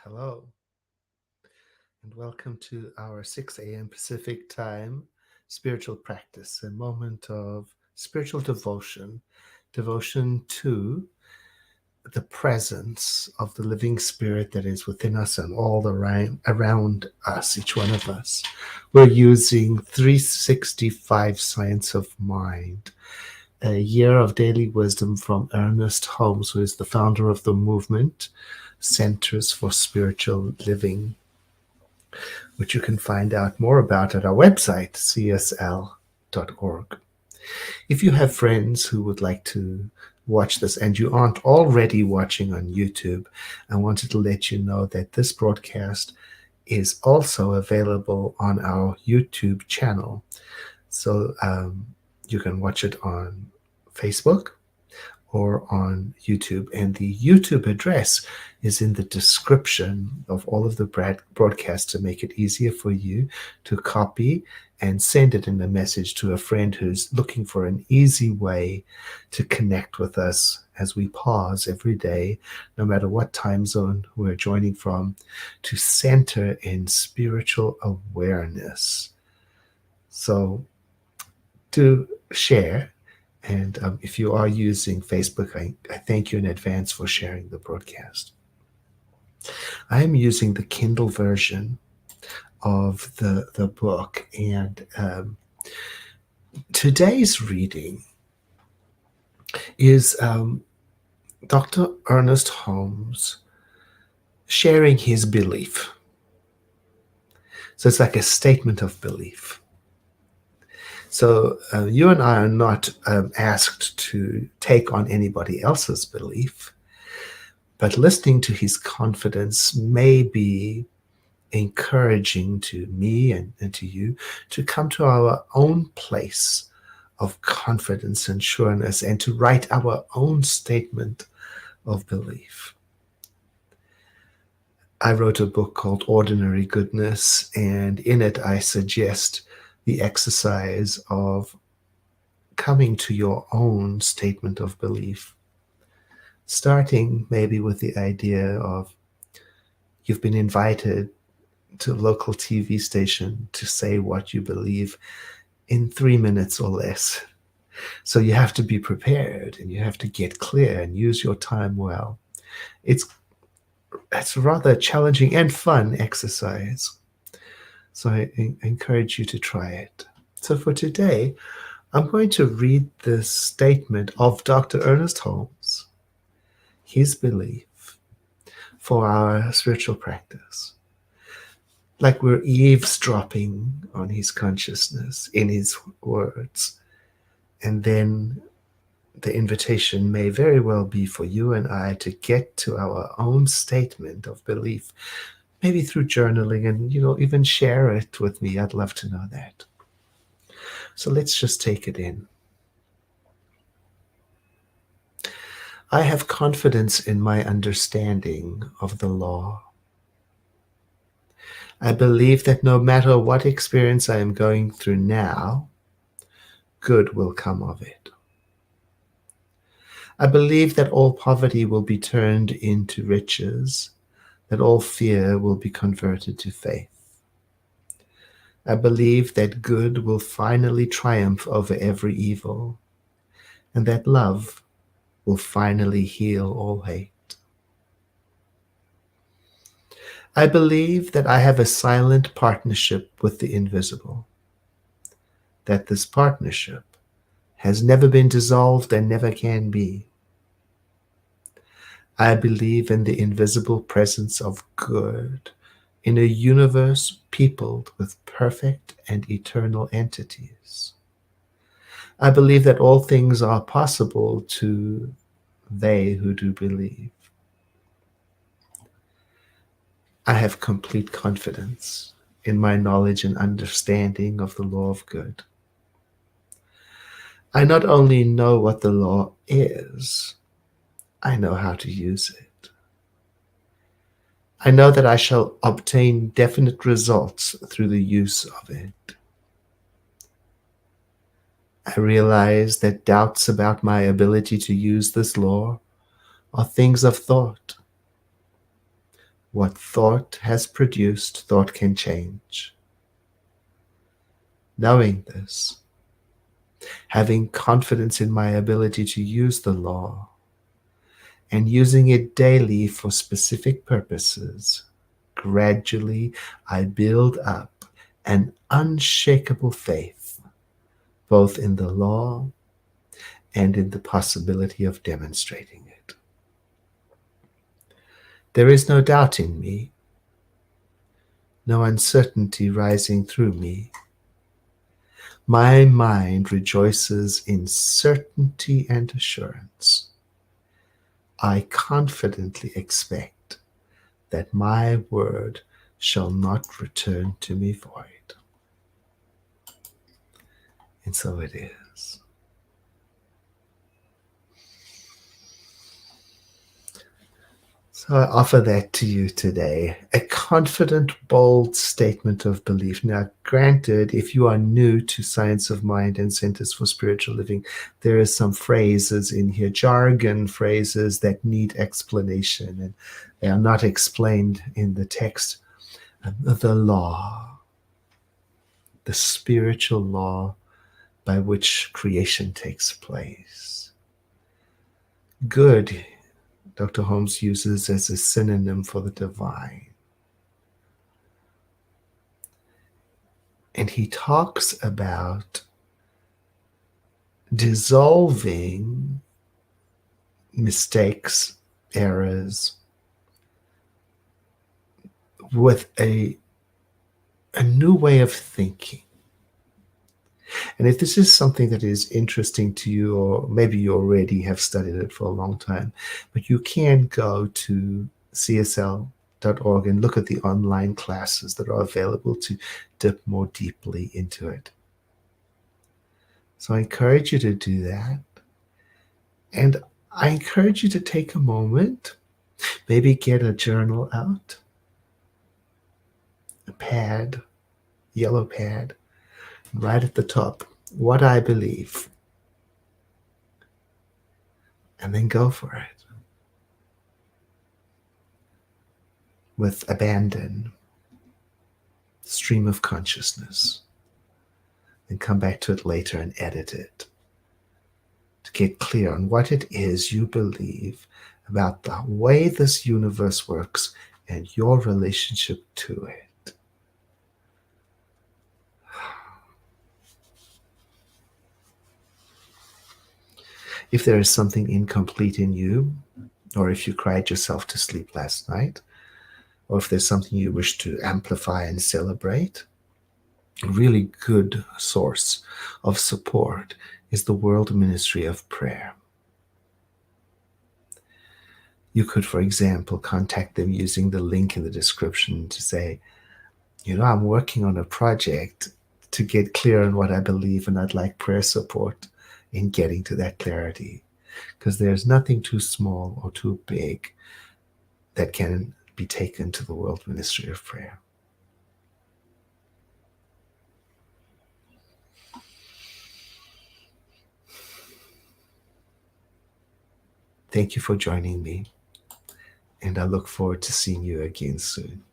Hello, and welcome to our 6 a.m. Pacific time spiritual practice, a moment of spiritual devotion, devotion to the presence of the living spirit that is within us and all around us, each one of us. We're using 365 Science of Mind, a year of daily wisdom from Ernest Holmes, who is the founder of the movement Centers for Spiritual Living, which you can find out more about at our website, csl.org. If you have friends who would like to watch this and you aren't already watching on YouTube, I wanted to let you know that this broadcast is also available on our YouTube channel. So you can watch it on Facebook or on YouTube. And the YouTube address is in the description of all of the broadcasts to make it easier for you to copy and send it in a message to a friend who's looking for an easy way to connect with us as we pause every day, no matter what time zone we're joining from, to center in spiritual awareness. So to share. And if you are using Facebook, I thank you in advance for sharing the broadcast. I am using the Kindle version of the book, and today's reading is Dr. Ernest Holmes sharing his belief. So it's like a statement of belief. So you and I are not asked to take on anybody else's belief, but listening to his confidence may be encouraging to me and to you to come to our own place of confidence and sureness and to write our own statement of belief. I wrote a book called Ordinary Goodness, and in it I suggest the exercise of coming to your own statement of belief, starting maybe with the idea of you've been invited to a local TV station to say what you believe in 3 minutes or less. So you have to be prepared and you have to get clear and use your time well. It's a rather challenging and fun exercise. So I encourage you to try it. So for today, I'm going to read this statement of Dr. Ernest Holmes, his belief for our spiritual practice. Like we're eavesdropping on his consciousness in his words. And then the invitation may very well be for you and I to get to our own statement of belief, maybe through journaling, and even share it with me. I'd love to know that. So let's just take it in. I have confidence in my understanding of the law. I believe that no matter what experience I am going through now, good will come of it. I believe that all poverty will be turned into riches, that all fear will be converted to faith. I believe that good will finally triumph over every evil, and that love will finally heal all hate. I believe that I have a silent partnership with the invisible, that this partnership has never been dissolved and never can be. I believe in the invisible presence of good in a universe peopled with perfect and eternal entities. I believe that all things are possible to they who do believe. I have complete confidence in my knowledge and understanding of the law of good. I not only know what the law is, I know how to use it. I know that I shall obtain definite results through the use of it. I realize that doubts about my ability to use this law are things of thought. What thought has produced, thought can change. Knowing this, having confidence in my ability to use the law, and using it daily for specific purposes, gradually I build up an unshakable faith, both in the law and in the possibility of demonstrating it. There is no doubt in me, no uncertainty rising through me. My mind rejoices in certainty and assurance. I confidently expect that my word shall not return to me void. And so it is. So I offer that to you today, a confident, bold statement of belief. Now, granted, if you are new to Science of Mind and Centers for Spiritual Living, there are some phrases in here, jargon phrases that need explanation, and they are not explained in the text. The law, the spiritual law by which creation takes place. Good, Dr. Holmes uses as a synonym for the divine. And he talks about dissolving mistakes, errors, with a new way of thinking. And if this is something that is interesting to you, or maybe you already have studied it for a long time, but you can go to csl.org and look at the online classes that are available to dip more deeply into it. So I encourage you to do that. And I encourage you to take a moment, maybe get a journal out, a pad, yellow pad, right at the top, what I believe, and then go for it with abandon, stream of consciousness, and come back to it later and edit it to get clear on what it is you believe about the way this universe works and your relationship to it. If there is something incomplete in you, or if you cried yourself to sleep last night, or if there's something you wish to amplify and celebrate, a really good source of support is the World Ministry of Prayer. You could, for example, contact them using the link in the description to say, I'm working on a project to get clear on what I believe, and I'd like prayer support in getting to that clarity. Because there's nothing too small or too big that can be taken to the World Ministry of Prayer. Thank you for joining me, and I look forward to seeing you again soon.